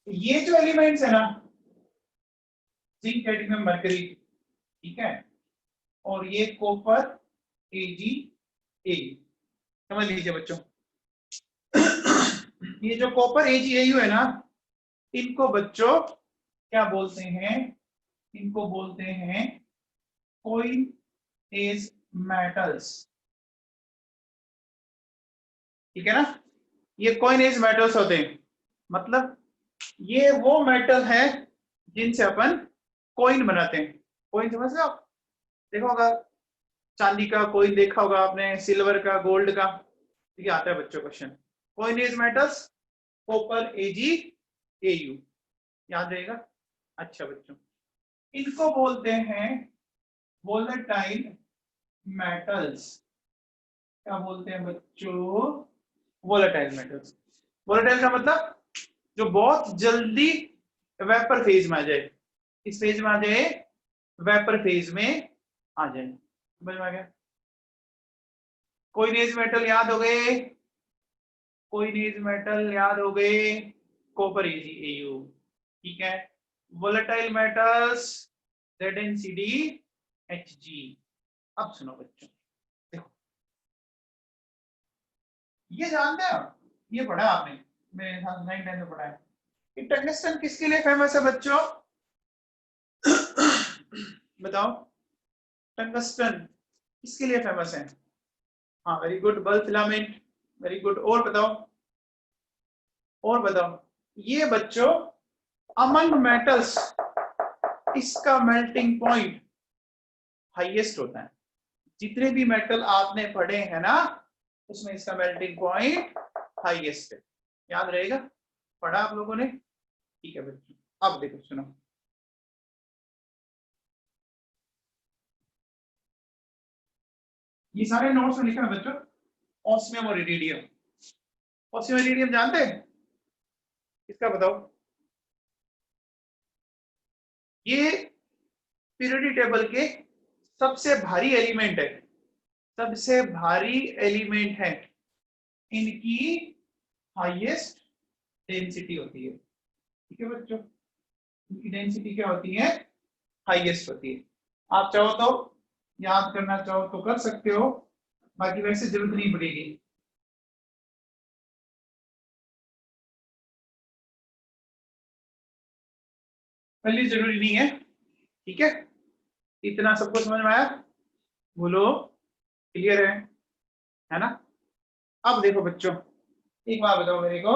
ये जो एलिमेंट्स है ना, जिंक, कैडमियम, मरकरी, ठीक है, और ये कॉपर, Ag, Au, समझ लीजिए बच्चों। ये जो कॉपर, Ag, Au है ना, इनको बच्चों क्या बोलते हैं? इनको बोलते हैं कोइन एज मेटल्स, ठीक है ना। ये कोइन एज मेटल्स होते हैं, मतलब ये वो मेटल है जिनसे अपन कॉइन बनाते हैं। कॉइन समझ रहे हो आप? देखो होगा चांदी का कॉइन, देखा होगा आपने, सिल्वर का, गोल्ड का, ये आता है बच्चों question. Coin as metals, copper, Ag, Au, याद रहेगा। अच्छा बच्चों, इनको बोलते हैं वोलेटाइल मेटल्स। क्या बोलते हैं बच्चों? Volatile metals. वोलेटाइल का मतलब जो बहुत जल्दी वेपर फेज में आ जाए, इस फेज में आ जाए, वेपर फेज में आ जाए। समझ में आ गया? कोइनेज मेटल याद हो गए, कोइनेज मेटल याद हो गए, कॉपर, Ag, Au, ठीक है। Volatile metals, ZnCd, Hg। अब सुनो बच्चों, देखो ये जानते हो, ये पढ़ा आपने मेरे साथ 9th में पढ़ा है कि टंगस्टन किसके लिए फेमस है बच्चों? बताओ, टंगस्टन किसके लिए फेमस है? हाँ very good, bulb filament, very good. और बताओ, और बताओ। ये बच्चों अमंग मेटल्स इसका मेल्टिंग पॉइंट हाईएस्ट होता है। जितने भी मेटल आपने पढ़े हैं ना, उसमें इसका मेल्टिंग पॉइंट हाईएस्ट है। याद रहेगा, पढ़ा आप लोगों ने? ठीक है बच्चों, अब देखो सुनो, ये सारे नोट्स में लिखा है बच्चों। ऑस्मियम और इरिडियम, ऑस्मियम इरिडियम जानते हैं? इसका बताओ। ये पीरियोडिक टेबल के सबसे भारी एलिमेंट है, सबसे भारी एलिमेंट है। इनकी हाईएस्ट डेंसिटी होती है, ठीक है बच्चों। इनकी डेंसिटी क्या होती है? हाईएस्ट होती है। आप चाहो तो याद करना चाहो तो कर सकते हो, बाकी वैसे जरूरत नहीं पड़ेगी। पहले जरूरी नहीं है, ठीक है। इतना सबको समझ में आया? बोलो क्लियर है ना? अब देखो बच्चों, एक बात बताओ मेरे को,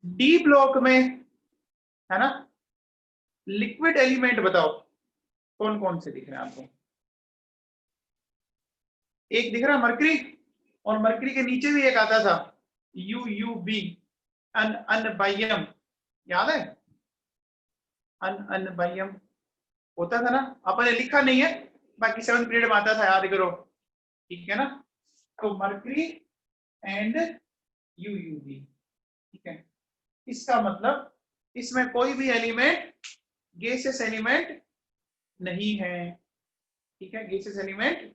डी ब्लॉक में है ना, लिक्विड एलिमेंट बताओ कौन कौन से दिख रहे हैं आपको? एक दिख रहा है मरकरी, और मरकरी के नीचे भी एक आता था UUB, अनबायम, याद है? अनबायम होता था ना, आपने लिखा नहीं है, बाकी 7th पीरियड में आता था, याद करो, ठीक है ना। तो मरकरी एंड UUB, ठीक है। इसका मतलब इसमें कोई भी एलिमेंट गैसियस एलिमेंट नहीं है, ठीक है, गैसियस एलिमेंट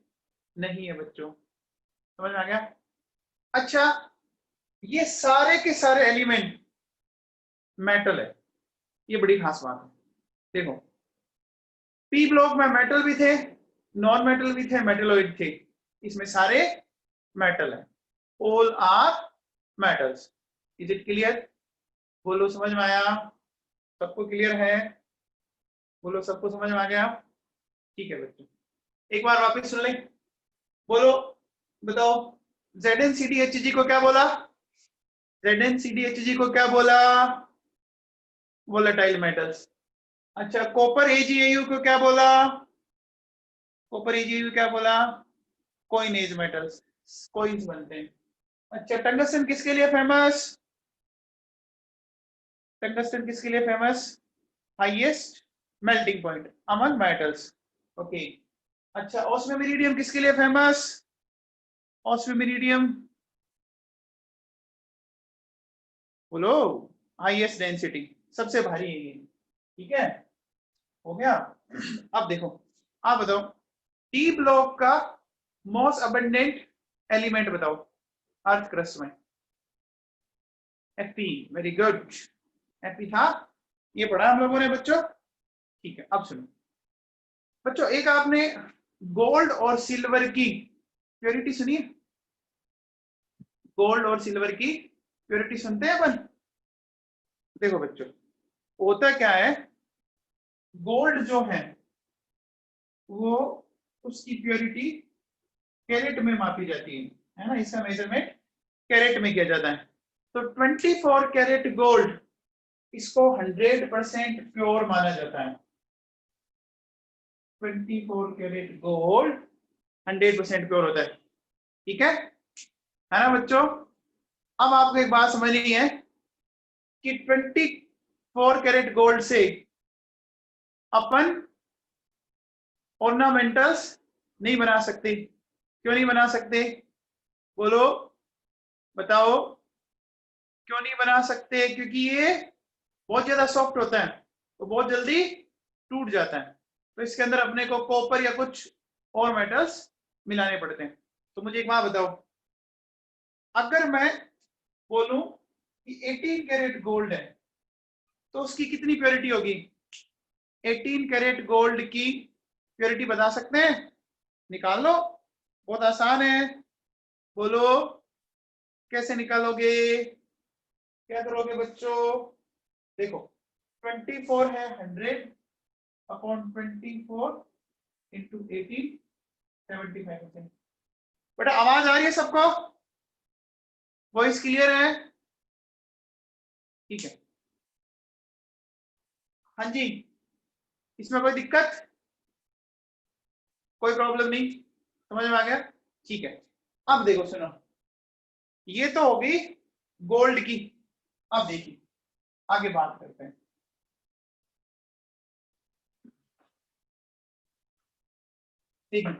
नहीं है बच्चों। समझ में आ गया? अच्छा, ये सारे के सारे एलिमेंट मेटल है, ये बड़ी खास बात है। देखो, पी ब्लॉक में मेटल भी थे, नॉन मेटल भी थे, मेटलोइड थे, इसमें सारे मेटल है। All are metals. Is it clear? बोलो समझ में आया? सबको क्लियर है? बोलो सबको समझ में आ गया? ठीक है बच्चों, एक बार वापस सुन लें। बोलो, बताओ, ZnCdHg को क्या बोला? ZnCdHg को क्या बोला? Volatile metals. अच्छा, कॉपर AgAu को क्या बोला? कॉपर AgAu क्या बोला? कोइन एज मेटल्स, कोइंस बनते हैं। अच्छा, टंगस्टन किसके लिए फेमस? टंगस्टन किसके लिए famous? Highest melting point among metals, okay. अच्छा, ऑस्मियम इरिडियम किसके लिए फेमस? ऑस्मियम इरिडियम बोलो, हाईएस्ट डेंसिटी, सबसे भारी है ये, ठीक है, हो गया। अब देखो, आप बताओ, डी ब्लॉक का मोस्ट अबंडेंट एलिमेंट बताओ अर्थ क्रस्ट में? Fe, very good. Fe था, ये पढ़ा हम लोगों ने बच्चों। ठीक है, अब सुनो बच्चों, एक आपने गोल्ड और सिल्वर की प्योरिटी सुनी है? गोल्ड और सिल्वर की प्योरिटी सुनते हैं अपन? देखो बच्चों, होता क्या है, गोल्ड जो है वो उसकी प्योरिटी कैरेट में मापी जाती है ना, इसका मेजरमेंट कैरेट में किया जाता है। तो 24 कैरेट गोल्ड, इसको 100% प्योर माना जाता है। 24 कैरेट गोल्ड 100% प्योर होता है, ठीक है ना बच्चों? अब आपको एक बात समझनी है कि 24 कैरेट गोल्ड से अपन ऑर्नामेंटल्स नहीं बना सकते। क्यों नहीं बना सकते? बोलो, बताओ, क्यों नहीं बना सकते? क्योंकि ये बहुत ज्यादा सॉफ्ट होता है, तो बहुत जल्दी टूट जाता है। तो इसके अंदर अपने को कॉपर या कुछ और मेटल्स मिलाने पड़ते हैं। तो मुझे एक बात बताओ, अगर मैं बोलूं कि 18 कैरेट गोल्ड है तो उसकी कितनी प्योरिटी होगी? 18 कैरेट गोल्ड की प्योरिटी बता सकते हैं? निकाल लो, बहुत आसान है। बोलो, कैसे निकालोगे? क्या करोगे बच्चों? देखो, 24 है 100 अपॉन 24 इंटू 18, 75%। बेटा आवाज आ रही है सबको? वॉइस क्लियर है? ठीक है, हाँ जी, इसमें कोई दिक्कत, कोई प्रॉब्लम नहीं, समझ में आ गया? ठीक है, अब देखो सुनो, ये तो होगी गोल्ड की। अब देखिए, आगे बात करते हैं। देखिए,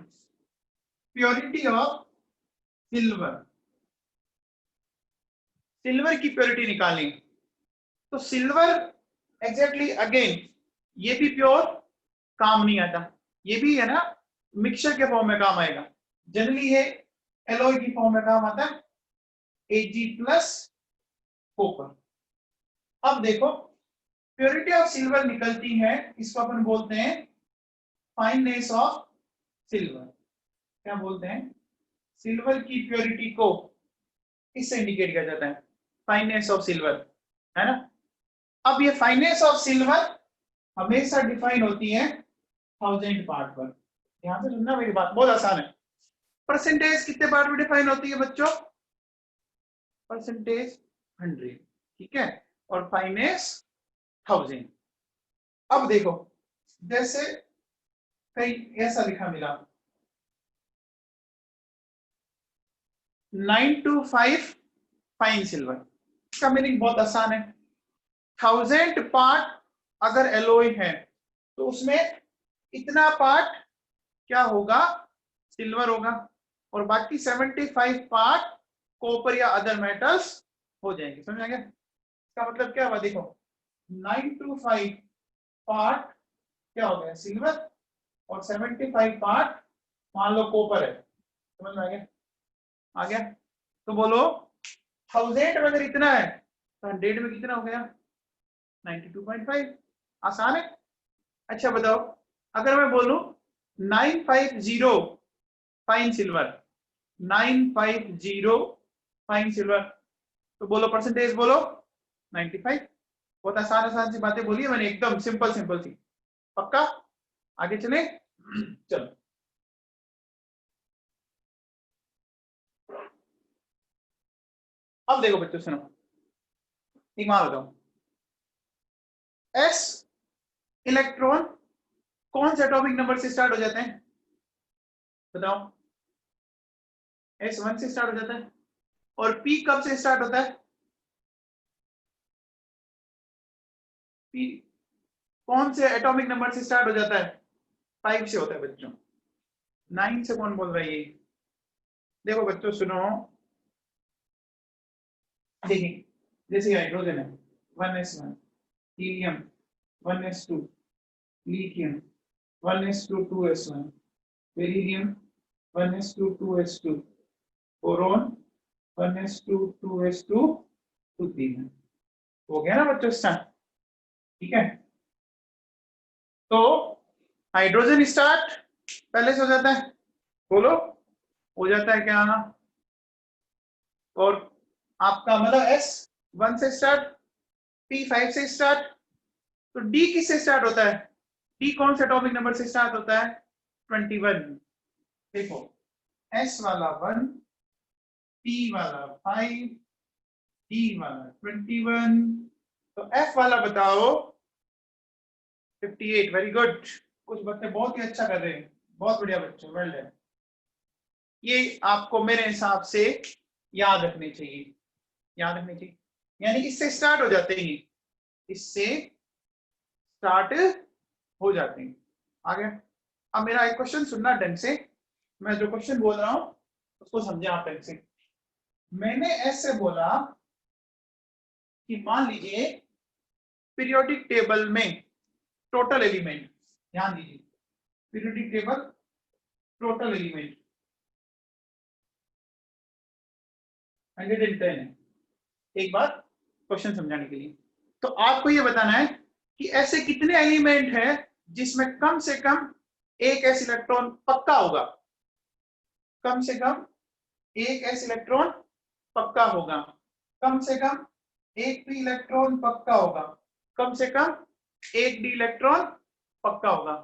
प्योरिटी ऑफ सिल्वर, सिल्वर की प्योरिटी निकालें तो सिल्वर एग्जैक्टली अगेन ये भी प्योर काम नहीं आता, ये भी है ना मिक्सचर के फॉर्म में काम आएगा। जनरली ये एलॉय की फॉर्म में काम आता है, Ag प्लस कॉपर। अब देखो, प्योरिटी ऑफ सिल्वर निकलती है, इसको अपन बोलते हैं फाइननेस ऑफ सिल्वर। क्या बोलते हैं? सिल्वर की प्योरिटी को इससे इंडिकेट किया जाता है, फाइननेस ऑफ सिल्वर, है ना? अब ये फाइननेस ऑफ सिल्वर हमेशा डिफाइन होती है 1000 पार्ट पर। ध्यान से सुनना मेरी बात, बहुत आसान है। परसेंटेज कितने पार्ट में डिफाइन होती है बच्चों? परसेंटेज 100, ठीक है, और फाइननेस 1000। अब देखो, जैसे कहीं ऐसा लिखा मिला 925 फाइन सिल्वर, इसका मीनिंग बहुत आसान है। 1000 पार्ट अगर एलॉय है तो उसमें इतना पार्ट क्या होगा? सिल्वर होगा, और बाकी 75 पार्ट कॉपर या अदर मेटल्स हो जाएंगे। समझ आ गया? इसका मतलब क्या हुआ? देखो, 925 पार्ट क्या हो गया? सिल्वर, और 75 पार्ट मान लो कॉपर है। समझ में आ गया? आ गया? तो बोलो, 1000 में अगर इतना है तो 100 में कितना हो गया? 92.5। आसान है। अच्छा बताओ, अगर मैं बोलूं 950 फाइन सिल्वर, 950 फाइन सिल्वर, तो बोलो परसेंटेज, बोलो 95। बहुत आसान आसान सी बातें बोली है मैंने, एकदम सिंपल सिंपल सी। पक्का? आगे चले? चलो, अब देखो बच्चों सुनो, एक बात बताओ, एस इलेक्ट्रॉन कौन से एटॉमिक नंबर से स्टार्ट हो जाते हैं? बताओ। S1 से स्टार्ट हो जाता है, और P कब से स्टार्ट होता है? P कौन से एटॉमिक नंबर से स्टार्ट हो जाता है? 5 से होता है बच्चों। 9 से कौन बोल रहा है ये? देखो बच्चों सुनो, देखिए, जैसे हाइड्रोजन है 1s1, helium 1s2, lithium 1s2 2s1, beryllium 1s2 2s2, boron 1s2 2s2 2 3। हो गया ना बच्चों स्टार्ट? ठीक है। तो हाइड्रोजन स्टार्ट पहले से हो जाता है, बोलो हो जाता है क्या? और आपका मतलब S1 से स्टार्ट, P5 से स्टार्ट, तो D किससे स्टार्ट होता है? D कौन से एटॉमिक नंबर से स्टार्ट होता है? 21। देखो S वाला 1, P वाला 5, D वाला 21, तो F वाला बताओ 58। वेरी गुड, कुछ बच्चे बहुत ही अच्छा कर रहे हैं, बहुत बढ़िया बच्चे, वेल डन। ये आपको मेरे हिसाब से याद रखने चाहिए, याद रखने चाहिए, यानी इससे स्टार्ट हो जाते हैं, इससे स्टार्ट हो जाते हैं। आगे अब मेरा एक क्वेश्चन सुनना ढंग से, मैं जो क्वेश्चन बोल रहा हूं उसको समझे आप ढंग से। मैंने ऐसे बोला कि मान लीजिए पीरियोडिक टेबल में टोटल एलिमेंट, ध्यान दीजिए पीरियोडिक टेबल टोटल एलिमेंट 110 है। एक बात क्वेश्चन समझाने के लिए, तो आपको ये बताना है कि ऐसे कितने एलिमेंट हैं जिसमें कम से कम एक एस इलेक्ट्रॉन पक्का होगा, कम से कम एक एस इलेक्ट्रॉन पक्का होगा, कम से कम एक पी इलेक्ट्रॉन पक्का होगा, कम से कम एक डी इलेक्ट्रॉन पक्का होगा।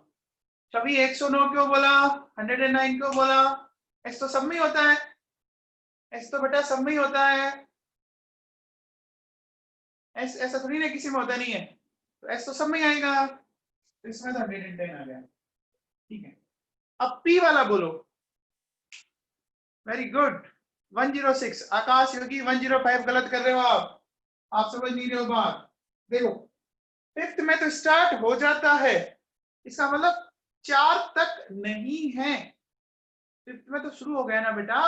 सभी 109 क्यों बोला, 109 क्यों बोला? एस तो सब में होता है, एस तो बेटा सब में ही होता है, एस ऐसा थोड़ी ना किसी में होता नहीं है, तो एस तो सब में आएगा, तो इसमें तो 110 आ गया। ठीक है, अब पी वाला बोलो। Very good, 106। आकाश योगी 105 गलत कर रहे हो आप समझ नहीं रहे हो बात। देखो फिफ्थ में तो स्टार्ट हो जाता है, इसका मतलब 4 तक नहीं है, फिफ्थ में तो शुरू हो गया ना बेटा,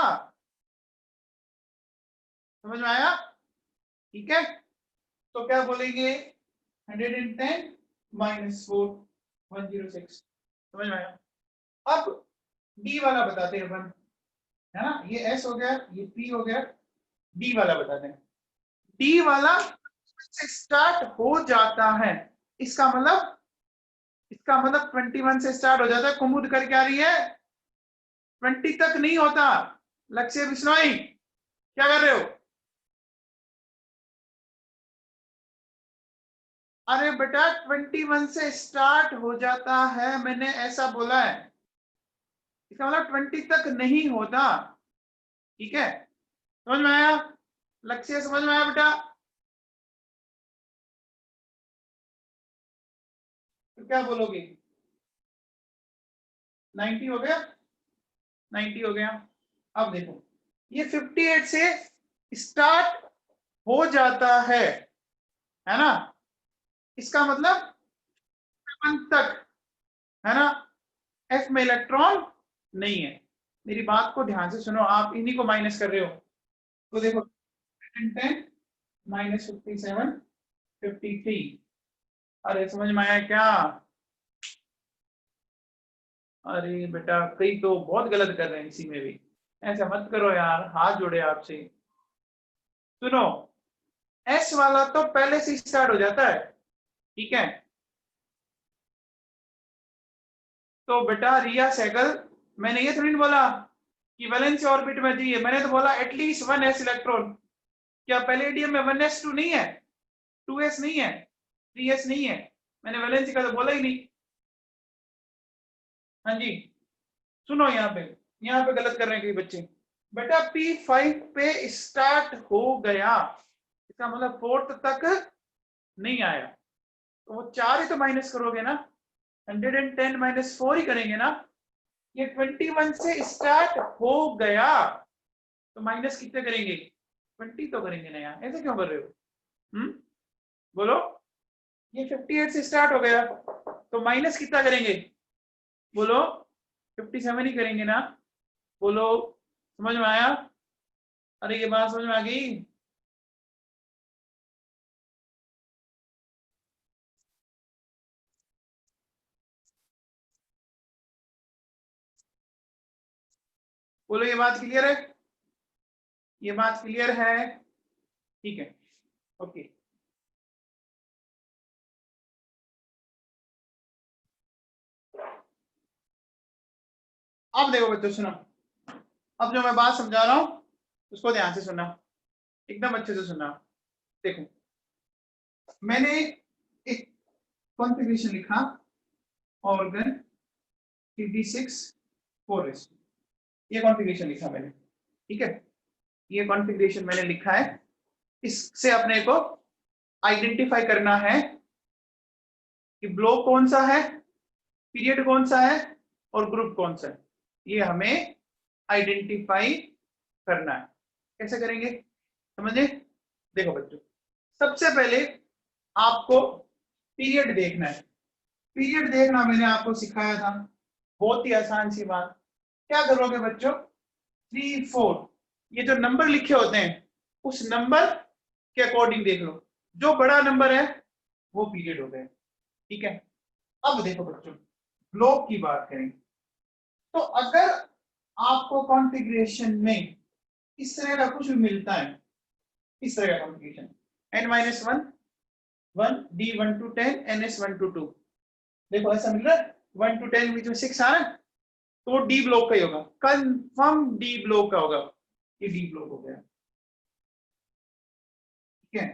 समझ में आया? ठीक है, तो क्या बोलेंगे 110 माइनस 4, 106, समझ में आया? अब डी वाला बताते हैं अपन, है ना, ये एस हो गया, ये पी हो गया, डी वाला बताते हैं। डी वाला से स्टार्ट हो जाता है, इसका मतलब 21 से स्टार्ट हो जाता है, कुमुद करके आ रही है, 20 तक नहीं होता। लक्ष्य बिश्नोई क्या कर रहे हो? अरे बेटा 21 से स्टार्ट हो जाता है, मैंने ऐसा बोला है, इसका मतलब 20 तक नहीं होता। ठीक है, समझ में आया? लक्ष्य समझ में आया बेटा? तो क्या बोलोगे? 90 हो गया, 90 हो गया। अब देखो ये 58 से स्टार्ट हो जाता है ना, इसका मतलब 1 तक, है ना, एफ में इलेक्ट्रॉन नहीं है। मेरी बात को ध्यान से सुनो, आप इन्हीं को माइनस कर रहे हो, तो देखो 10 माइनस 57, 53। अरे समझ में आया क्या? अरे बेटा कई तो बहुत गलत कर रहे हैं इसी में भी, ऐसा मत करो यार, हाथ जोड़े आपसे। सुनो एस वाला तो पहले से स्टार्ट हो जाता है, ठीक है, तो बेटा रिया सहगल, मैंने ये थोड़ी बोला कि वैलेंसी ऑर्बिट में चाहिए, मैंने तो बोला एटलीस्ट 1 एस इलेक्ट्रॉन। क्या पैलेडियम में 1s2 नहीं है, 2s नहीं है, 3s नहीं है? मैंने वैलेंसी का तो बोला ही नहीं। हाँ जी, सुनो यहाँ पे गलत कर रहे हैं कई बच्चे। बेटा P5 पे स्टार्ट हो गया, इसका मतलब 4th तक नहीं आया, तो वो 4 ही तो माइनस करोगे ना, 110 माइनस 4 ही करेंगे ना। ये 21 से स्टार्ट हो गया, तो माइनस कितने करेंगे? 20 तो करेंगे ना यार, ऐसे क्यों कर रहे हो? बोलो, ये 58 से स्टार्ट हो गया, तो माइनस कितना करेंगे? बोलो 57 ही करेंगे ना, बोलो, समझ में आया? अरे ये बात समझ में आ गई? बोलो ये बात क्लियर है? ये बात क्लियर है? ठीक है, ओके। अब देखो बच्चों सुनो, अब जो मैं बात समझा रहा हूं उसको ध्यान से सुनना, एकदम अच्छे से सुनना। देखो मैंने एक कॉन्फ़िगरेशन लिखा, ऑर्गन CD6 4s, ये कॉन्फ़िगरेशन लिखा मैंने, ठीक है, ये कॉन्फ़िगरेशन मैंने लिखा है। इससे अपने को आइडेंटिफाई करना है कि ब्लॉक कौन सा है, पीरियड कौन सा है और ग्रुप कौन सा है, ये हमें आइडेंटिफाई करना है। कैसे करेंगे समझे? देखो बच्चों, सबसे पहले आपको पीरियड देखना है। पीरियड देखना मैंने आपको सिखाया था, बहुत ही आसान सी बात। क्या करोगे बच्चों, 3 4, ये जो नंबर लिखे होते हैं उस नंबर के अकॉर्डिंग देख लो, जो बड़ा नंबर है वो पीरियड हो गया, ठीक है। अब देखो बच्चों, ब्लॉक की बात करें तो अगर आपको कॉन्फ़िगरेशन में इस तरह का कुछ मिलता है, इस तरह का configuration n-1 1 D1 to 10 NS1 to 2, देखो ऐसा मिल रहा है 1 to 10 बीच में 6 आ रहा है, तो वो डी ब्लॉक का ही होगा, कंफर्म डी ब्लॉक का होगा, ये डी ब्लॉक हो गया, ठीक है।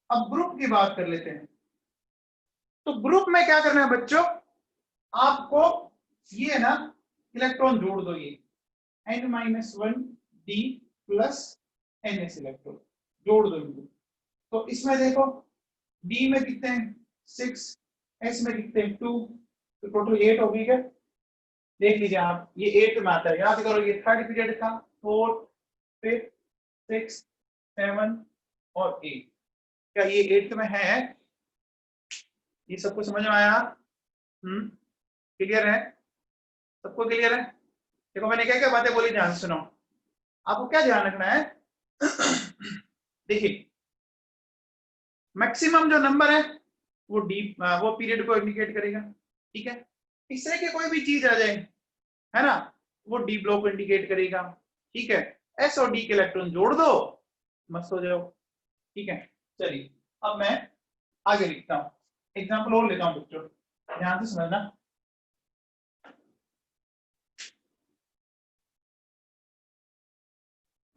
अब ग्रुप की बात कर लेते हैं। तो ग्रुप में क्या करना है बच्चों, आपको ये ना इलेक्ट्रॉन जोड़ दो, ये n-1 D plus NS electron जोड़ दो इनको। तो इसमें देखो D में कितने हैं 6, S में कितने हैं 2, तो टोटल 8 होगी क्या, देख लीजिए आप, ये 8 में आता है, याद करो ये थर्ड पीरियड था, 4 5 6 7 और 8, क्या ये 8 में है? ये सबको समझ में आया? क्लियर है? सबको क्लियर है? देखो मैंने क्या क्या बातें बोली, ध्यान से सुनो। आपको क्या ध्यान रखना है देखिए मैक्सिमम जो नंबर है वो वो पीरियड को इंडिकेट करेगा, ठीक है। इस तरह की कोई भी चीज आ जाए है ना, वो डी ब्लॉक को इंडिकेट करेगा, ठीक है। एस और डी के इलेक्ट्रॉन जोड़ दो, मस्त हो जाओ, ठीक है। चलिए अब मैं आगे लिखता हूँ, एग्जाम्पल और लेता हूँ बच्चों, ध्यान से समझना।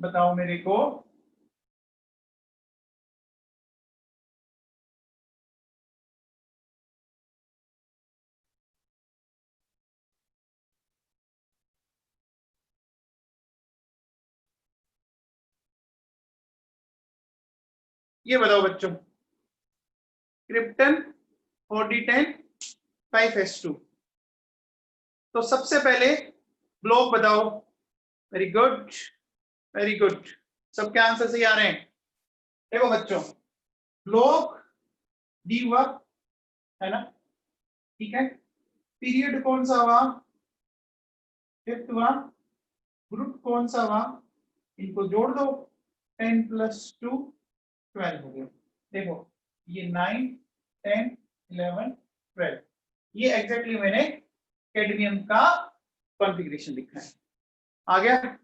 बताओ मेरे को, ये बताओ बच्चों, क्रिप्टन 4D10 5s2, तो सबसे पहले ब्लॉक बताओ। वेरी गुड, वेरी गुड, सबके आंसर सही आ रहे हैं। देखो बच्चों, ब्लॉक डी हुआ है ना, ठीक है। पीरियड कौन सा हुआ, फिफ्थ हुआ। ग्रुप कौन सा हुआ, इनको जोड़ दो, 10 + 2 12 हो गया। देखो ये 9 10 11 12, ये एग्जैक्टली मैंने कैडमियम का कॉन्फ़िगरेशन लिखा है। आ गया,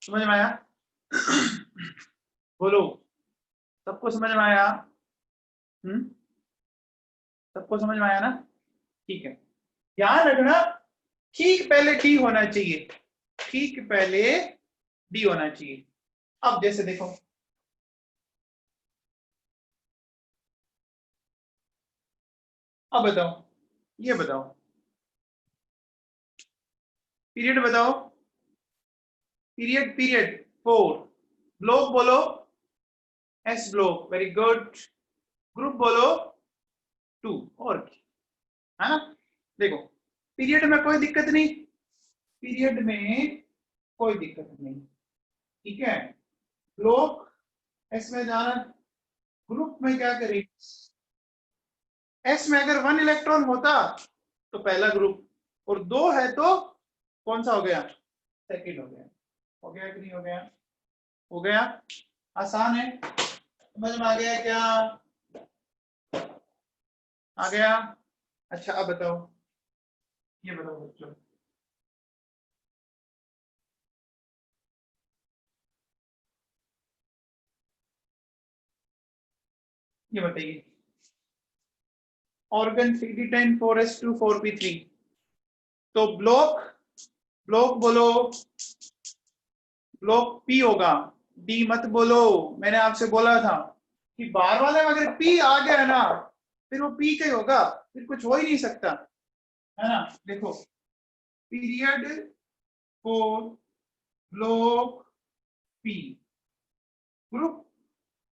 समझ में आया? बोलो, सबको समझ में आया? सबको समझ में आया ना? ठीक है, ध्यान रखना, ठीक पहले डी होना चाहिए, ठीक पहले डी होना चाहिए। अब जैसे देखो, अब बताओ, ये बताओ पीरियड बताओ, पीरियड पीरियड 4, ब्लॉक बोलो S block, very good. Group बोलो 2, और है ना। देखो पीरियड में कोई दिक्कत नहीं, पीरियड में कोई दिक्कत नहीं, ठीक है। ब्लॉक एस में जाना, ग्रुप में क्या करें, एस में अगर 1 इलेक्ट्रॉन होता तो पहला ग्रुप, और 2 है तो कौन सा हो गया, सेकंड हो गया। हो गया कि नहीं हो गया? हो गया, आसान है, समझ में आ गया क्या? आ गया? अच्छा अब बताओ, ये बताओ बच्चों, ये बताइए, ऑर्गन 3D10 4s2 4p3, तो ब्लॉक ब्लॉक बोलो, ब्लॉक पी होगा, डी मत बोलो। मैंने आपसे बोला था कि बार वाले में अगर पी आ गया ना फिर वो पी का ही होगा, फिर कुछ हो ही नहीं सकता, है ना। देखो period for block P group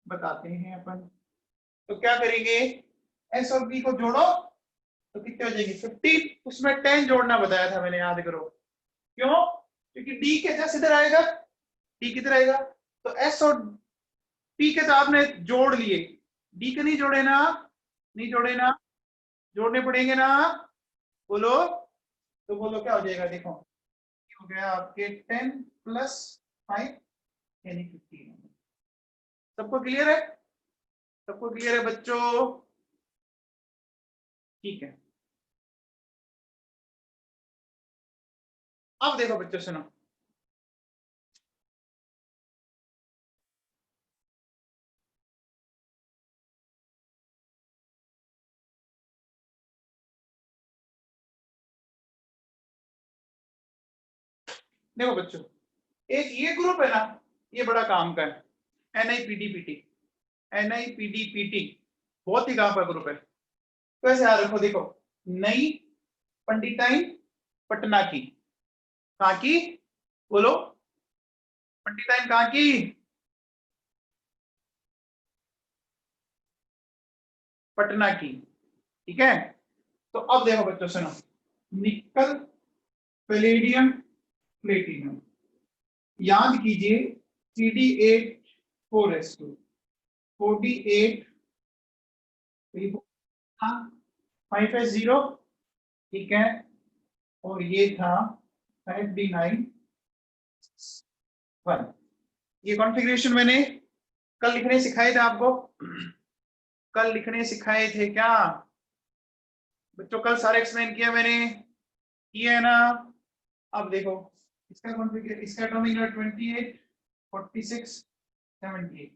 बताते हैं अपन। तो क्या करेंगे, एस और बी को जोड़ो तो कितने हो जाएंगे 15, उसमें 10 जोड़ना बताया था मैंने, याद करो। क्यों, क्योंकि डी के जैसे इधर आएगा, डी किधर आएगा, तो एस और पी के तो आपने जोड़ लिए, डी के नहीं जोड़े ना, नहीं जोड़े ना, जोड़ने पड़ेंगे ना, बोलो। तो बोलो क्या हो जाएगा, देखो हो गया आपके 10 प्लस 5 यानी 15। सबको क्लियर है, सबको क्लियर है बच्चों, ठीक है। अब देखो बच्चों सुनो, देखो बच्चों, एक ये ग्रुप है ना, ये बड़ा काम का है, NIPDPT, NIPDPT बहुत ही काम का ग्रुप है। तो ऐसे याद रखो, देखो नई पंडिताइन पटना की, कहाँ की, बोलो, पंडिताइन कहाँ की, पटना की, ठीक है। तो अब देखो बच्चों सुनो, निकल पैलेडियम प्लेटिनम, याद कीजिए CD8 4s2 48 5s0, ठीक है, और ये था 5D9 1। ये कॉन्फ़िगरेशन मैंने कल लिखने सिखाए थे आपको, कल लिखने सिखाए थे क्या बच्चों, कल सारे एक्सप्लेन किया मैंने, किया है ना। अब देखो इसका कॉन्फ़िगरेशन, इसका एटॉमिक नंबर 28 46 78,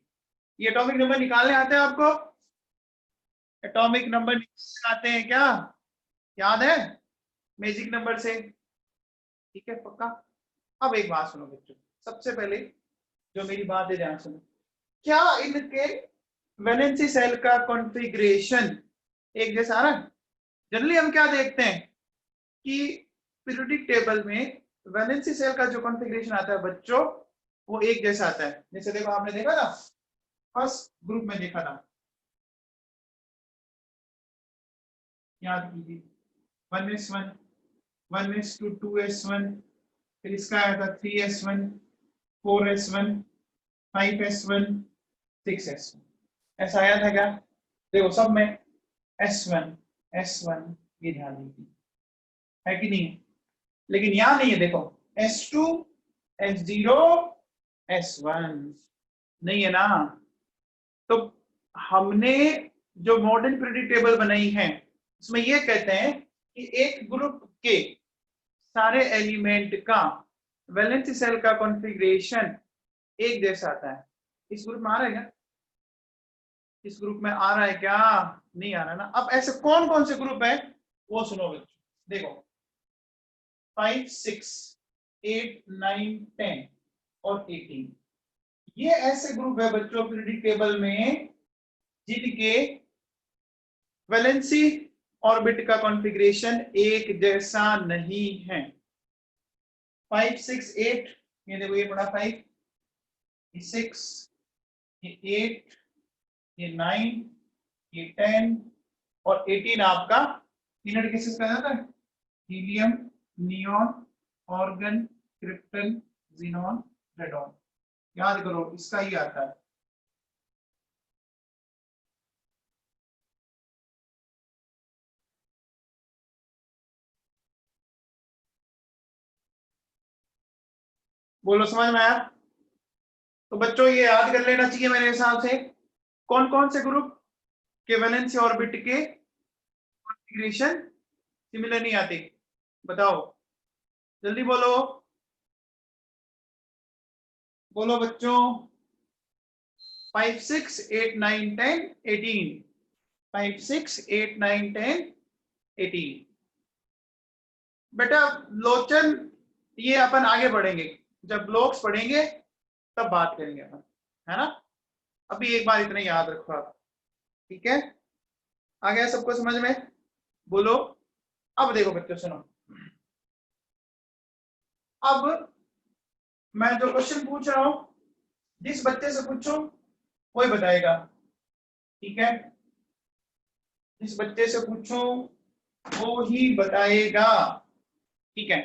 ये एटॉमिक नंबर निकालने आते हैं आपको, एटॉमिक नंबर निकालने आते हैं क्या, याद है मैजिक नंबर से, ठीक है पक्का। अब एक बात सुनो बच्चों, सबसे पहले जो मेरी बात है ध्यान सुनो, क्या इनके वैलेंसी सेल का कॉन्फ़िगरेशन एक जैसा आ रहा है। जनरली हम क्या देखते हैं कि पीरियोडिक टेबल में वैलेंसी सेल का जो कॉन्फ़िगरेशन आता है बच्चों, वो एक जैसा आता है। जैसे देखो आपने देखा था फर्स्ट ग्रुप में देखा था, याद कीजिए 1s1 1s2 2s1, फिर इसका आया था 3s1 4s1 5s1 6s1, ऐसा आया था क्या, देखो सब में S1 S1 ये ध्यान दीजिए, है कि नहीं है, लेकिन यहां नहीं है, देखो S2 S0 S1 नहीं है ना। तो हमने जो मॉडर्न पीरियोडिक टेबल बनाई है उसमें ये कहते हैं कि एक ग्रुप के सारे एलिमेंट का वैलेंसी सेल का कॉन्फ़िगरेशन एक जैसा आता है। इस ग्रुप में आ रहा है क्या, इस ग्रुप में आ रहा है क्या, नहीं आ रहा ना। अब ऐसे कौन कौन से ग्रुप है वो सुनो बच्चों, देखो 5 6 8 9 10 और 18, ये ऐसे ग्रुप है बच्चों पीरियोडिक टेबल में जिनके वैलेंसी ऑर्बिट का कॉन्फ़िगरेशन एक जैसा नहीं है। 5 6 8, ये देखो ये बड़ा 5, ये 6, ये 8, ये 9, ये 10 और 18 आपका इनर केसेस का जाता है, helium, neon, organ, krypton, xenon, radon, याद करो इसका ही आता है। बोलो समझ में आया। तो बच्चों ये याद कर लेना चाहिए मेरे हिसाब से, कौन कौन से ग्रुप के वैलेंसी ऑर्बिट के कॉन्फ़िगरेशन सिमिलर नहीं आते, बताओ जल्दी बोलो, बोलो बच्चों। 5 6 8 9 10 18, 5 6 8 9 10 18। बेटा लोचन ये अपन आगे बढ़ेंगे, जब ब्लॉक्स पढ़ेंगे तब बात करेंगे अपन, है ना। अभी एक बार इतना याद रखो आप, ठीक है। आ गया सबको समझ में? बोलो। अब देखो बच्चों सुनो, अब मैं जो क्वेश्चन पूछ रहा हूं जिस बच्चे से पूछो वही बताएगा, ठीक है। जिस बच्चे से पूछो वो ही बताएगा, ठीक है।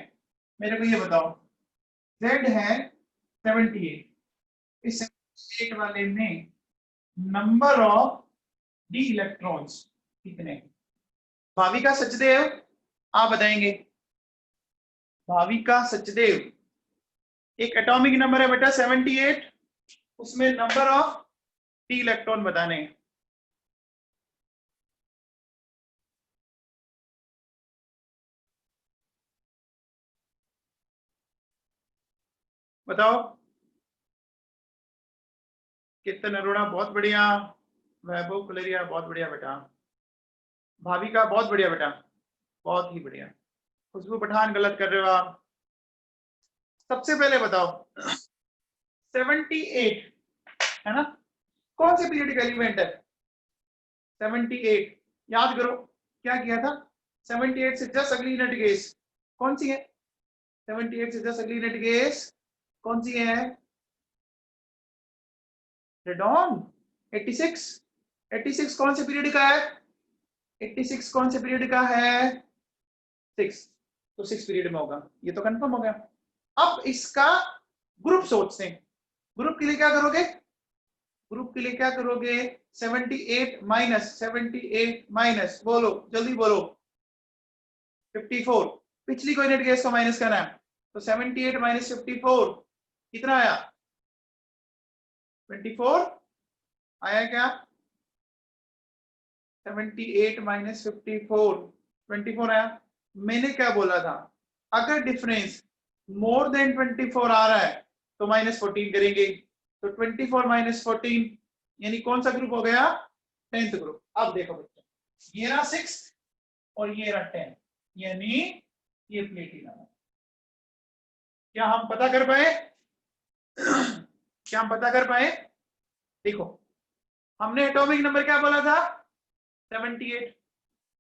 मेरे को ये बताओ, Z है 78, इस 78 वाले में नंबर ऑफ डी इलेक्ट्रॉन्स कितने? भाविका सचदेव आप बताएंगे। भाविका सचदेव, एक एटॉमिक नंबर है बेटा 78, उसमें नंबर ऑफ डी इलेक्ट्रॉन बताने हैं। बताओ। कीर्तन अरोड़ा बहुत बढ़िया, वैभव कुलेरिया बहुत बढ़िया बेटा, भाविका बहुत बढ़िया बेटा, बहुत ही बढ़िया। खुशबू पठान गलत कर रहे हो आप। सबसे पहले बताओ 78 है ना, कौन से पीरियड का एलिमेंट है? 78 याद करो क्या किया था। 78 से जस्ट अगली यूनिट गेस कौन सी है? 78 से जस्ट अगली यूनिट गेस कौन सी है? रेडॉन। 86, 86 कौन से पीरियड का है? 86 कौन से पीरियड का है? 6, तो 6 पीरियड में होगा, ये तो कंफर्म हो गया। अब इसका ग्रुप सोचते हैं, ग्रुप के लिए क्या करोगे? ग्रुप के लिए क्या करोगे? 78 माइनस 78 माइनस, बोलो जल्दी बोलो, 54। पिछली कोई नेट गैस को माइनस करना है, तो 78 माइनस 54 कितना आया? 24 आया क्या? 78 माइनस 54 24 आया। मैंने क्या बोला था, अगर डिफरेंस मोर देन 24 आ रहा है तो माइनस 14 करेंगे, तो 24 माइनस 14 यानी कौन सा ग्रुप हो गया? 10th group. अब देखो बच्चों, ये रहा 6 और ये रहा 10, यानी ये प्लेटिनम है। क्या हम पता कर पाए? क्या हम पता कर पाए? देखो हमने एटॉमिक नंबर क्या बोला था? 78,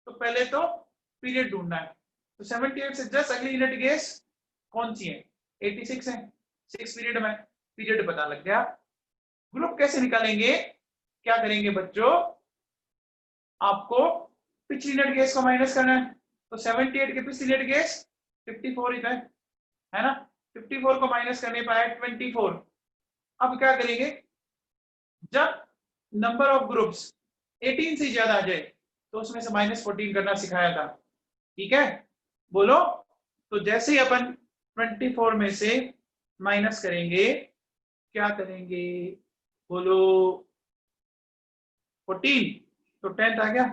तो पहले तो पीरियड ढूंढना है, तो 78 से जस्ट अगली यूनिट गेस कौन सी है? 86 है, 6 पीरियड में, पीरियड पता लग गया। ग्रुप कैसे निकालेंगे? क्या करेंगे बच्चों, आपको पिछली यूनिट गेस को माइनस करना है, तो 78 के पिछली यूनिट गेस 54 ही है ना, 54 को माइनस करने पाए 24। अब क्या करेंगे, जब नंबर ऑफ ग्रुप्स 18 से ज्यादा आ जाए तो उसमें से माइनस 14 करना सिखाया था, ठीक है। बोलो, तो जैसे ही अपन 24 में से माइनस करेंगे क्या करेंगे? बोलो 14, तो 10th आ गया।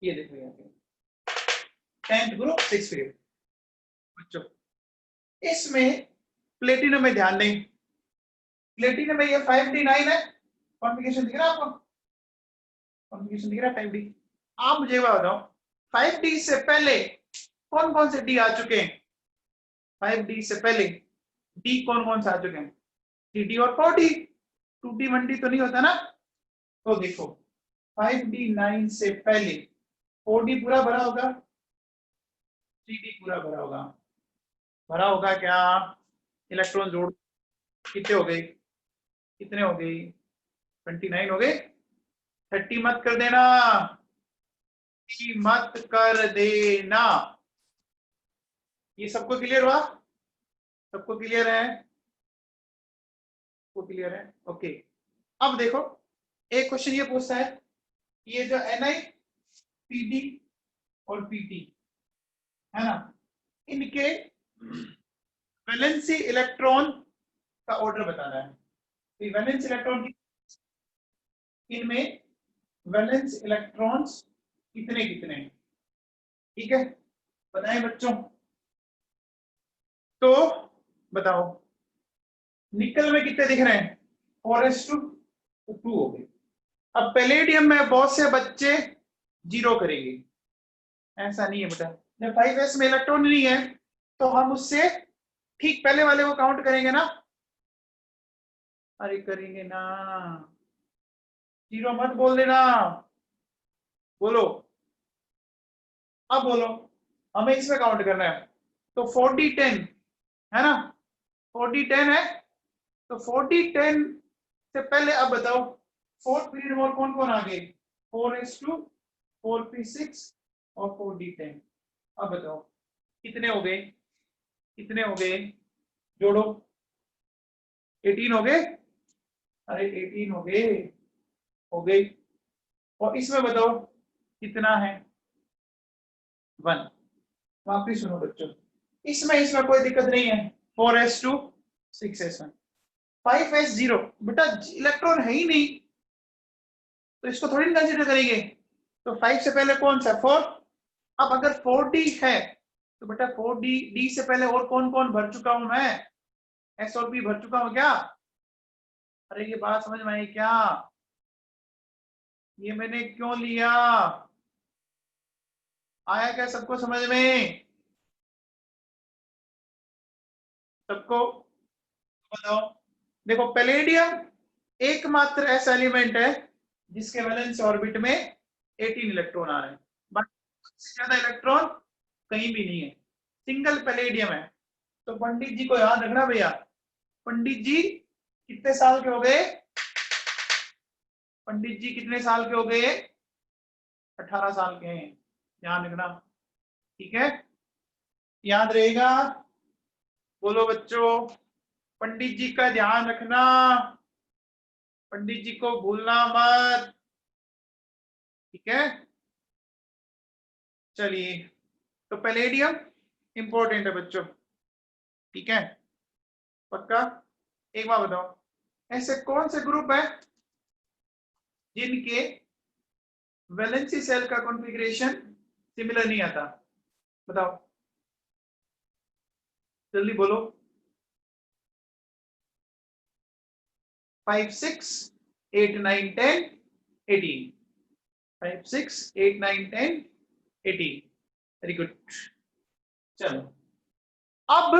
ये देखो यहाँ पे 10th ग्रुप 6 पीरियड। बच्चों इसमें प्लेटिनम में ध्यान दें, प्लेटिनम में ये 5d9 है, कॉन्फ़िगरेशन दिख रहा है आपको? कॉन्फ़िगरेशन दिख रहा है 5d। आप मुझे बताओ 5d से पहले कौन कौन से डी आ चुके हैं? 5d से पहले डी कौन कौन से आ चुके हैं? 3d और 4d, 2d 1d तो नहीं होता ना। तो देखो 5d9 से पहले 4d पूरा भरा होगा, 3d पूरा भरा होगा। भरा होगा क्या? इलेक्ट्रॉन जोड़ कितने हो गए? कितने हो गए? 29 हो गए। 30 मत कर देना, मत कर देना। ये सबको क्लियर हुआ? सबको क्लियर है? सबको क्लियर है? ओके। अब देखो एक क्वेश्चन ये पूछता है, ये जो Ni, Pd और Pt है ना, इनके वैलेंसी इलेक्ट्रॉन का ऑर्डर बताना है। तो वैलेंस इलेक्ट्रॉन की, इनमें वैलेंस इलेक्ट्रॉन्स कितने कितने, ठीक है, बताएं बच्चों। तो बताओ निकल में कितने दिख रहे हैं? 4s2 2 हो गए। अब पैलेडियम में बहुत से बच्चे 0 करेंगे, ऐसा नहीं है बेटा। जब 5s में इलेक्ट्रॉन नहीं है तो हम उससे ठीक पहले वाले को काउंट करेंगे ना? अरे करेंगे ना, जीरो मत बोल देना, बोलो, अब बोलो, हमें इसमें काउंट करना है। तो 40 10 है ना, 40 10 है, तो 40 10 से पहले अब बताओ फोर्थ पीरियड में कौन कौन आ गए? 4s2, 4p6 और 4d10। अब बताओ कितने हो गए, कितने हो गए, जोड़ो, 18 हो गए, अरे 18 हो गए, हो गई। और इसमें बताओ कितना है? 1। वापिस सुनो बच्चों, इसमें कोई दिक्कत नहीं है। 4s2, 6s1, 5s0, बेटा इलेक्ट्रॉन है ही नहीं तो इसको थोड़ी कंसीडर करेंगे। तो 5 से पहले कौन सा? 4। अब अगर 4d है तो बेटा 4d से पहले और कौन कौन भर चुका हूं मैं? s और p भर चुका हूं क्या? अरे ये बात समझ में आई क्या? ये मैंने क्यों लिया? आया क्या सबको समझ में? सबको बताओ। देखो पैलेडियम एकमात्र ऐसा एलिमेंट है जिसके वैलेंस ऑर्बिट में 18 इलेक्ट्रॉन आ रहे हैं, बाकी से ज्यादा इलेक्ट्रॉन कहीं भी नहीं है, सिंगल पैलेडियम है। तो पंडित जी को याद रखना भैया, पंडित जी कितने साल के हो गए? पंडित जी कितने साल के हो गए? 18 साल के हैं, ध्यान रखना, ठीक है, याद रहेगा। बोलो बच्चों, पंडित जी का ध्यान रखना, पंडित जी को भूलना मत, ठीक है। चलिए, तो पैलेडियम इंपॉर्टेंट है बच्चों, ठीक है, पक्का। एक बार बताओ, ऐसे कौन से ग्रुप है जिनके वैलेंसी सेल का कॉन्फ़िगरेशन सिमिलर नहीं आता? बताओ जल्दी बोलो। 5 6 8 9 10 18, 5 6 8 9 10 18, वेरी गुड। चलो अब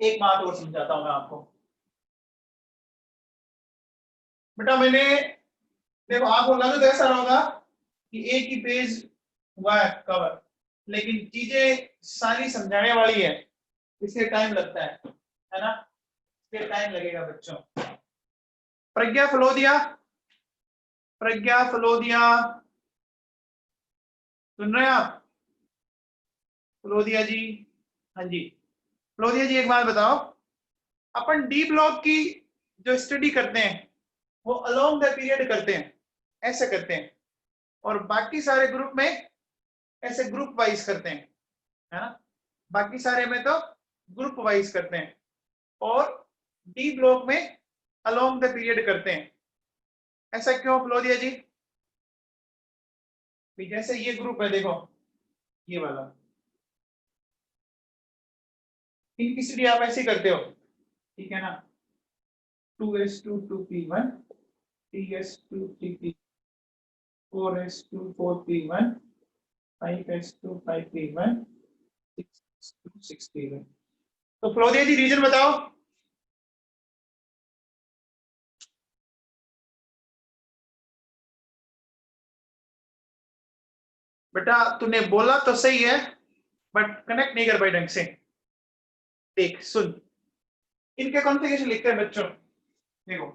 एक बात और समझाता हूं मैं आपको। बेटा मैंने, देखो आपको लग तो ऐसा होगा कि एक ही पेज हुआ है कवर, लेकिन चीजें सारी समझाने वाली है, इसलिए टाइम लगता है ना, इसलिए टाइम लगेगा बच्चों। प्रज्ञा फलोदिया, प्रज्ञा फलोदिया, सुन रहे हैं आप? फलोदिया जी, हाँ जी, फलोदिया जी एक बात बताओ, अपन डी ब्लॉक की जो स्टडी करते हैं वो अलोंग द पीरियड करते हैं, ऐसे करते हैं, और बाकी सारे ग्रुप में ऐसे ग्रुप वाइज करते हैं, है ना, बाकी सारे में तो ग्रुप वाइज करते हैं, और डी ब्लॉक में अलोंग द पीरियड करते हैं। ऐसा क्यों फलोदिया जी? जैसे ये ग्रुप है देखो, ये वाला, इनकी स्टडी आप ऐसे करते हो, ठीक है ना, 2s2 2p1, 3s2 3p, 4s2 4p1, 5s2 5p1, 6s2 6p1। तो फ्लोदिया जी रीजन बताओ। बेटा तूने बोला तो सही है, बट कनेक्ट नहीं कर पाई ढंग से। देख सुन, इनके कॉन्फ़िगरेशन लिखते हैं बच्चों, देखो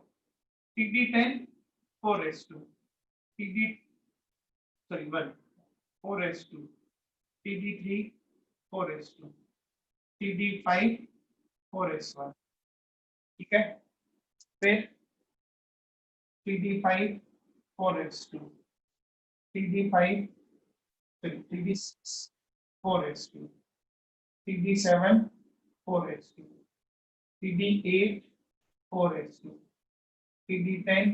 TD10 4s2, TD sorry 1 4s2, TD3 4s2, TD5 4s1, ठीक है, फिर TD5 4s2, TD5 TD6 4s2, TD7 4s2, TD8 4s2, TD10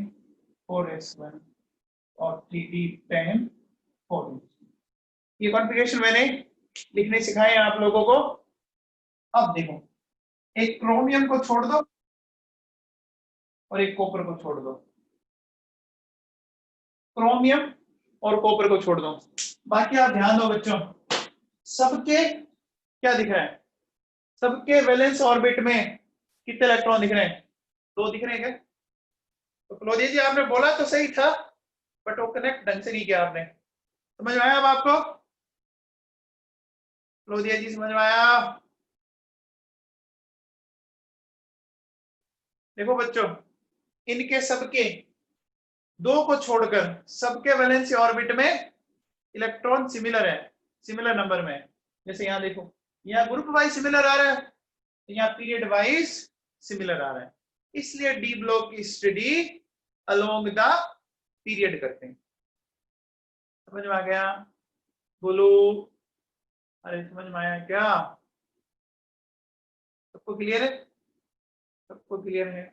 4s1 और TD10 4s2। ये कॉन्फ़िगरेशन मैंने लिखने सिखाए हैं आप लोगों को। अब देखो, एक क्रोमियम को छोड़ दो और एक कॉपर को छोड़ दो, क्रोमियम और कॉपर को छोड़ दो, बाकी आप ध्यान दो बच्चों, सबके क्या दिख रहा है? सबके वैलेंस ऑर्बिट में कितने इलेक्ट्रॉन दिख रहे हैं? 2 दिख रहे हैं क्या? तो क्लोदिया जी आपने बोला तो सही था, बट वो कनेक्ट ढंग से नहीं किया आपने। समझ में आया अब आपको? क्लोदिया जी समझ में आया? देखो बच्चों, इनके सबके 2 को छोड़कर सबके वैलेंसी ऑर्बिट में इलेक्ट्रॉन सिमिलर है, सिमिलर नंबर में। जैसे यहाँ देखो, यहाँ ग्रुप वाइज सिमिलर आ रहा है, यहाँ पीरियड वाइज सिमिलर आ रहा है, इसलिए डी ब्लॉक की स्टडी अलोंग द पीरियड करते हैं। समझ में आ गया? बोलो, अरे समझ में आया क्या? सबको क्लियर है? सबको क्लियर है?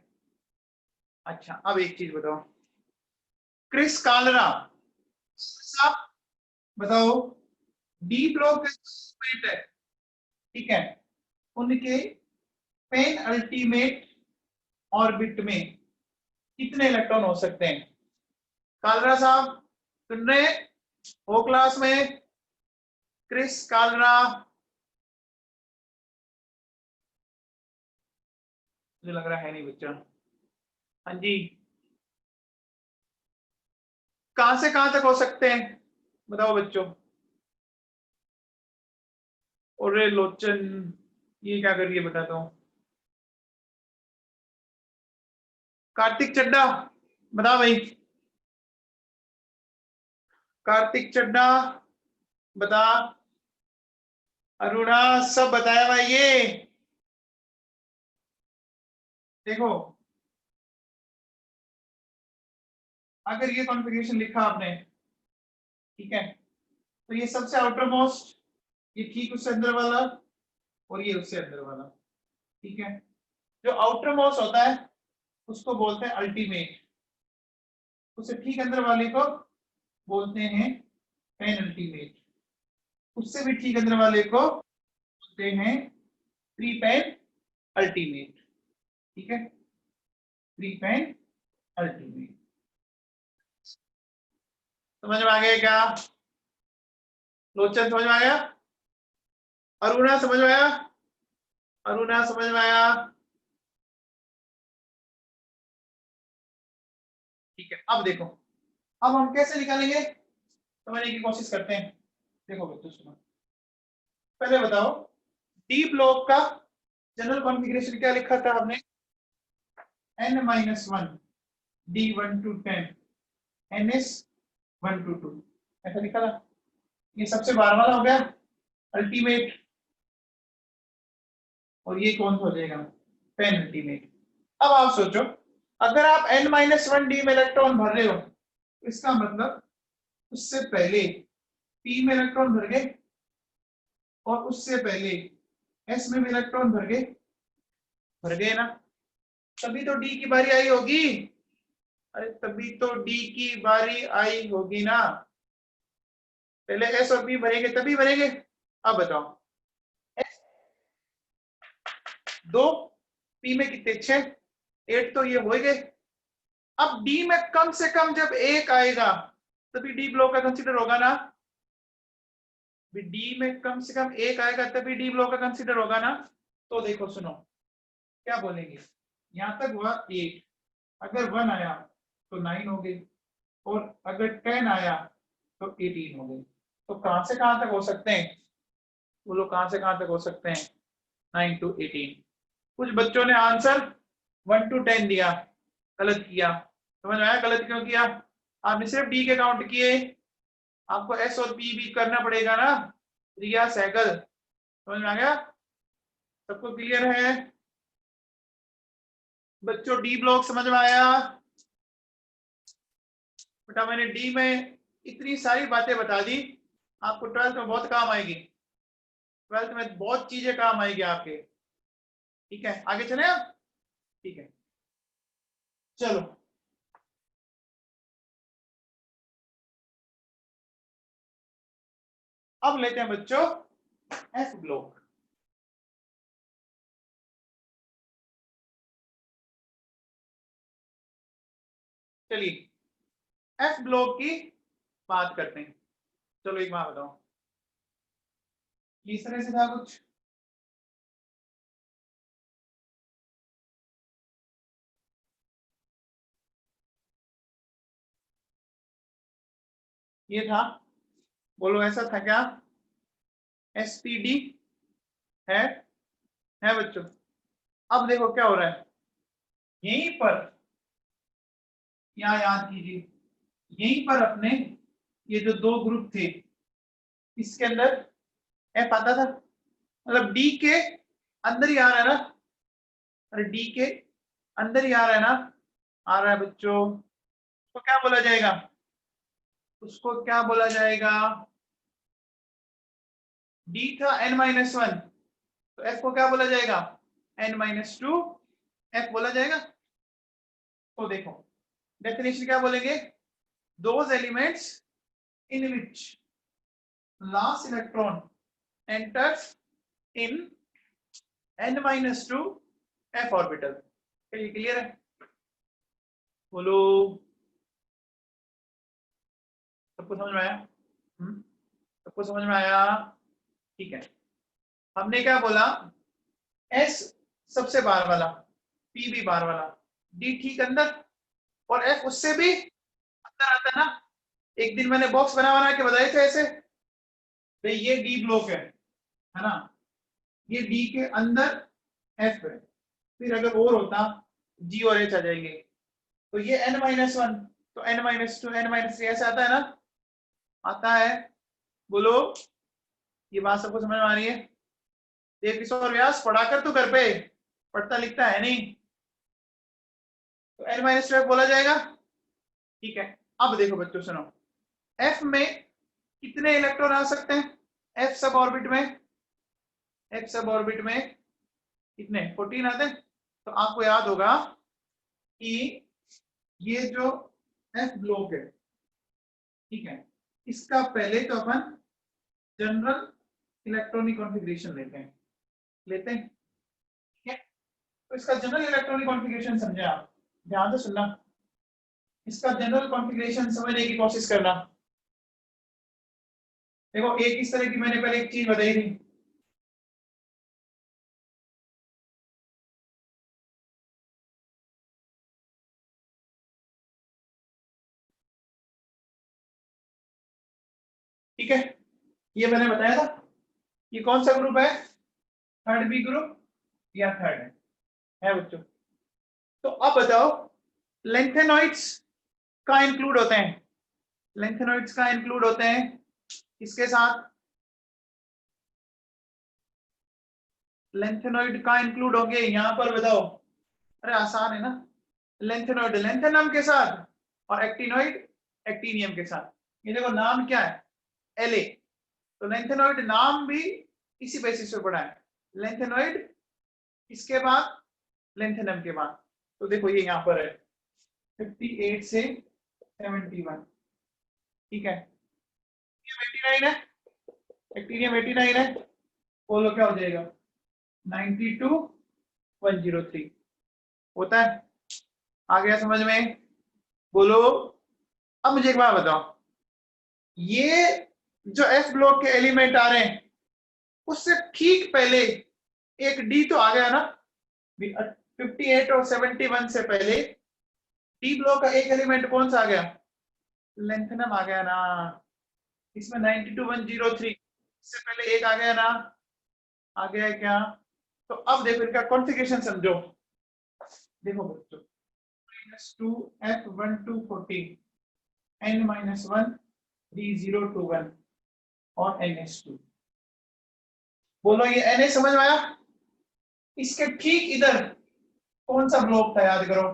अच्छा, अब एक चीज बताओ, क्रिस कालरा साहब बताओ, डी ब्लॉक है, ठीक है, उनके पेन अल्टीमेट ऑर्बिट में कितने इलेक्ट्रॉन हो सकते हैं? कालरा साहब सुन रहे हैं? वो क्लास में क्रिस कालरा, मुझे लग रहा है नहीं बच्चा। हाँ जी, कहां से कहां तक हो सकते हैं बताओ बच्चों? और लोचन ये क्या कर रही है बताता हूँ। कार्तिक चड्डा बता भाई, कार्तिक चड्डा बता, अरुणा सब बताया भाई। ये देखो, अगर ये कॉन्फ़िगरेशन लिखा आपने, ठीक है, तो ये सबसे आउटर मोस्ट, ये ठीक उससे अंदर वाला, और ये उससे अंदर वाला, ठीक है। जो आउटर मोस्ट होता है उसको बोलते हैं अल्टीमेट, उससे ठीक अंदर वाले को बोलते हैं पेन अल्टीमेट, उससे भी ठीक अंदर वाले को बोलते हैं प्री पेन अल्टीमेट, ठीक है, प्री पेन अल्टीमेट। समझ में आ गया क्या? लोचन समझ में आया? अरुणा समझ में आया? अरुणा समझ में आया? ठीक है, अब देखो, अब हम कैसे निकालेंगे समझने की कोशिश करते हैं। देखो बच्चों सुनो, पहले बताओ डी ब्लॉक का जनरल कॉन्फ़िगरेशन क्या लिखा था हमने? n-1 d1 to 10 ns 1 to 2, ऐसा लिखा था। ये सबसे बार वाला हो गया अल्टीमेट, और ये कौन सा हो जाएगा? Penultimate. अब आप सोचो, अगर आप n-1 डी में इलेक्ट्रॉन भर रहे हो, इसका मतलब उससे पहले पी में इलेक्ट्रॉन भर गए, और उससे पहले एस में भी इलेक्ट्रॉन भर गए ना, तभी तो डी की बारी आई होगी। अरे तभी तो डी की बारी आई होगी ना, पहले एस और पी भरेंगे तभी भरेंगे। अब बताओ, एस 2, पी में कितने 6, 8 तो ये हो ही गए। अब डी में कम से कम जब 1 आएगा तभी डी ब्लॉक का कंसीडर होगा ना, डी में कम से कम 1 आएगा तभी डी ब्लॉक का कंसीडर होगा ना। तो देखो सुनो क्या बोलेंगे, यहां तक हुआ 8, अगर 1 आया तो 9 हो गई, और अगर 10 आया तो 18 हो गई। तो कहां से कहां तक हो सकते हैं? बोलो कहां से कहां तक हो सकते हैं? 9 to 18। कुछ बच्चों ने आंसर 1 to 10 दिया, गलत किया। समझ में आया गलत क्यों किया? आपने सिर्फ डी के काउंट किए, आपको एस और पी भी करना पड़ेगा ना। रिया सहगल, समझ में आ गया? सबको क्लियर है बच्चों? डी ब्लॉक समझ में आया? बेटा मैंने डी में इतनी सारी बातें बता दी, आपको 12th में बहुत काम आएगी, 12th में बहुत चीजें काम आएगी आपके। ठीक है, आगे चले आप? ठीक है, चलो अब लेते हैं बच्चों एफ ब्लॉक। चलिए एफ ब्लॉक की बात करते हैं। चलो एक बात बताओ, इस तरह से था कुछ, ये था, बोलो ऐसा था क्या? SPD है बच्चों। अब देखो क्या हो रहा है, यहीं पर, यहाँ याद कीजिए, यहीं पर अपने ये जो दो ग्रुप थे, इसके अंदर F आता था, मतलब D के अंदर ही आ रहा है ना, अरे D के अंदर ही आ रहा है ना, आ रहा है बच्चों, तो क्या बोला जाएगा, उसको क्या बोला जाएगा? D था n-1, तो F को क्या बोला जाएगा? n-2 F बोला जाएगा। तो देखो डेफिनेशन क्या बोलेंगे, those elements in which last electron enters in n-2 f orbital। ये क्लियर है? बोलो, सबको समझ में आया? सबको समझ में आया? ठीक है, हमने क्या बोला, S सबसे बाहर वाला, P भी बाहर वाला, D ठीक अंदर, और F उससे भी अंदर आता है ना। एक दिन मैंने बॉक्स बना के बताए थे ऐसे, भाई ये D ब्लॉक है ना, ये D के अंदर F है, फिर अगर और होता G और H आ जाएंगे, तो ये n-1, तो n-2 n-3 ऐसे आता है ना, आता है। बोलो, ये बात सबको समझ में आ रही है? देव किशोर व्यास पढ़ा कर तो घर पे, पढ़ता लिखता है नहीं, तो n-2 F बोला जाएगा। ठीक है, अब देखो बच्चों सुनो, F में कितने इलेक्ट्रॉन आ सकते हैं? F सब ऑर्बिट में, F सब ऑर्बिट में कितने? 14 आते हैं। तो आपको याद होगा कि ये जो F ब्लॉक है, ठीक है, इसका पहले तो अपन जनरल इलेक्ट्रॉनिक कॉन्फ़िगरेशन लेते हैं, ठीक है? तो इसका जनरल इलेक्ट्रॉनिक कॉन्फ़िगरेशन समझे आप, ध्यान से सुनना, इसका जनरल कॉन्फ़िगरेशन समझने की कोशिश करना। देखो एक इस तरह की मैंने पहले एक चीज बताई थी, ठीक है, ये मैंने बताया था, ये कौन सा ग्रुप है? थर्ड बी ग्रुप या थर्ड है बच्चों। तो अब बताओ, लेंथेनॉइड्स का इंक्लूड होते हैं, लेंथेनॉइड्स का इंक्लूड होते हैं इसके साथ, लेंथेनॉइड का इंक्लूड होंगे यहाँ पर, बताओ, अरे आसान है ना, लेंथेनॉइड लेंथेनम के साथ और एक्टिनॉइड एक्टिनियम के साथ। ये देखो नाम क्या है, La, तो लेंथेनॉइड नाम भी इसी बेसिस पे पढ़ा है, लेंथेनॉइड इसके बाद लेंथेनम के बाद। तो देखो ये यहाँ पर है 58 से 71, ठीक है, 89 है, एक्टिनियम 89 है, बोलो क्या हो जाएगा? 92 103 होता है। आ गया समझ में? बोलो, अब मुझे एक बात बताओ, ये जो F ब्लॉक के एलिमेंट आ रहे हैं, उससे ठीक पहले एक D तो आ गया ना, 58 और 71 से पहले D ब्लॉक का एक एलिमेंट कौन सा आ गया? लेंथेनम आ गया ना, इसमें 92 103 से पहले एक आ गया ना, आ गया है क्या? तो अब देखो इनका कॉन्फ़िगरेशन समझो, देखो बच्चों, -2 F1240 n-1 D021 और NH2, बोलो ये Na समझ में आया? इसके ठीक इधर कौन सा ब्लॉक था, याद करो,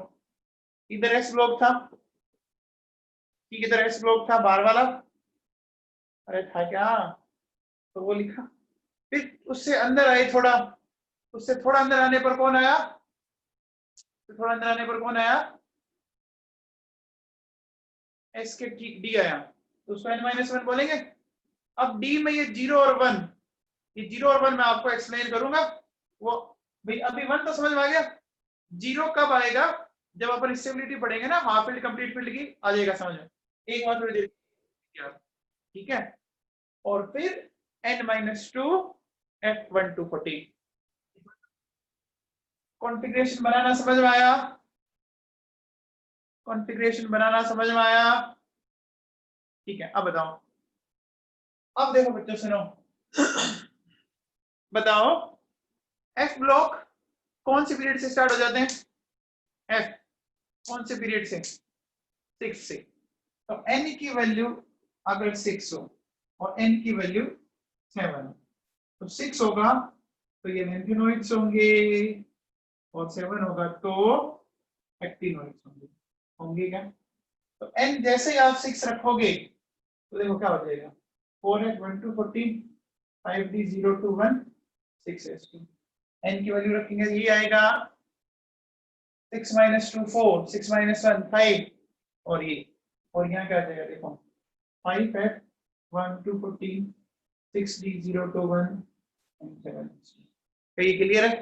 इधर S ब्लॉक था, ठीक, इधर S ब्लॉक था बाहर वाला, अरे था क्या? तो वो लिखा, फिर उससे अंदर आए थोड़ा, उससे थोड़ा अंदर आने पर कौन आया? तो थोड़ा अंदर आने पर कौन आया? S के ठीक D आया, तो उसको n-1 बोलेंगे। अब D में ये 0 और 1, ये 0 और 1 मैं आपको एक्सप्लेन करूंगा, वो भाई अभी 1 तो समझ में आ गया, 0 कब आएगा? जब अपन स्टेबिलिटी पढ़ेंगे ना, हाफ फील्ड कंप्लीट फील्ड की, आ जाएगा समझ में, एक बार थोड़ी देर, ठीक है। और फिर n-2 F1240, कॉन्फ़िगरेशन बनाना समझ में आया? कॉन्फ़िगरेशन बनाना समझ में आया? ठीक है, अब बताओ, अब देखो बच्चों सुनो, बताओ एफ ब्लॉक कौन से पीरियड से स्टार्ट हो जाते हैं? एफ कौन से पीरियड से? 6 से। तो एन की वैल्यू अगर 6 हो और एन की वैल्यू 7 हो, तो 6 होगा तो ये लैंथेनॉइड्स होंगे और 7 होगा तो एक्टिनॉइड्स होंगे। होंगे क्या? तो एन जैसे ही आप 6 रखोगे तो देखो क्या हो जाएगा, 4 1 2 14, 5 d 0 2 1 6 s 2। एन की वैल्यू रखेंगे ये आएगा 6 - 2 4, 6 - 1 5, और ये, और यहाँ क्या आ जाएगा देखो 5 f 1 2 14, 6 d 0 2 1 and 7। क्या ये क्लियर है?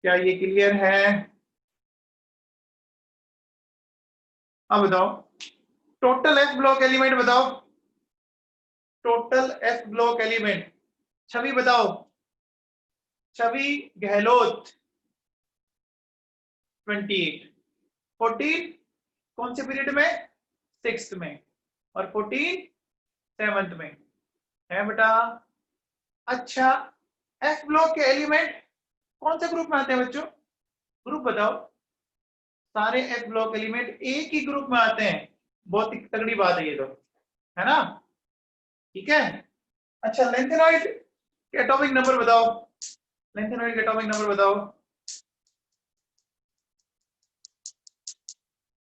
क्या ये क्लियर है? अब बताओ टोटल एफ ब्लॉक एलिमेंट बताओ, टोटल एफ ब्लॉक एलिमेंट। छवि बताओ, छवि गहलोत 28, 14 कौन से पीरियड में? 6th में, और 14 7th में है बेटा। अच्छा एफ ब्लॉक के एलिमेंट कौन से ग्रुप में आते हैं बच्चों? ग्रुप बताओ। सारे एफ ब्लॉक एलिमेंट एक ही ग्रुप में आते हैं, बहुत ही तगड़ी बात है ये तो, है ना? ठीक है। अच्छा लेंथेनॉइड के एटॉमिक नंबर बताओ, लेंथेनॉइड के एटॉमिक नंबर बताओ,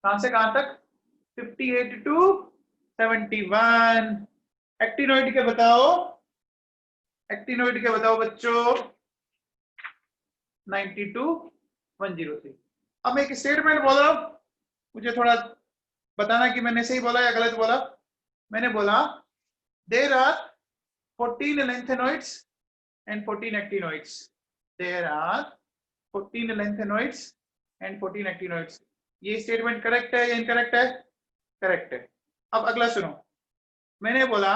कहां से कहां तक? 58 to 71। एक्टिनॉइड के बताओ, एक्टिनॉइड के बताओ बच्चों 90 to 103। अब मैं एक स्टेटमेंट बोल रहा हूं, मुझे थोड़ा बताना कि मैंने सही बोला या गलत बोला। मैंने बोला there are 14 lengthenoids and 14 actinoids। There are 14 lengthenoids and 14 actinoids। ये स्टेटमेंट करेक्ट है या इनकरेक्ट है? करेक्ट है। अब अगला सुनो, मैंने बोला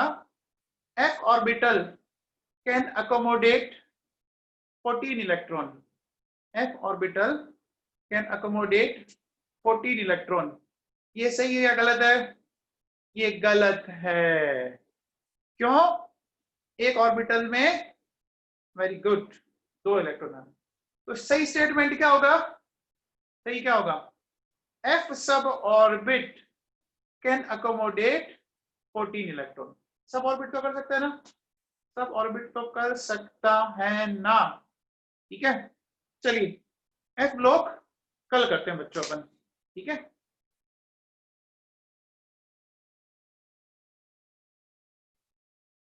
f orbital can accommodate 14 electron. f orbital can accommodate 14 electron. ये सही है या गलत है? ये गलत है। क्यों? एक ऑर्बिटल में, वेरी गुड, 2 इलेक्ट्रॉन है। तो सही स्टेटमेंट क्या होगा? सही क्या होगा? f सब ऑर्बिट कैन अकोमोडेट 14 इलेक्ट्रॉन। सब ऑर्बिट तो कर सकता है ना? सब ऑर्बिट तो कर सकता है ना? ठीक है, चलिए एफ ब्लॉक कल करते हैं बच्चों अपन, ठीक है।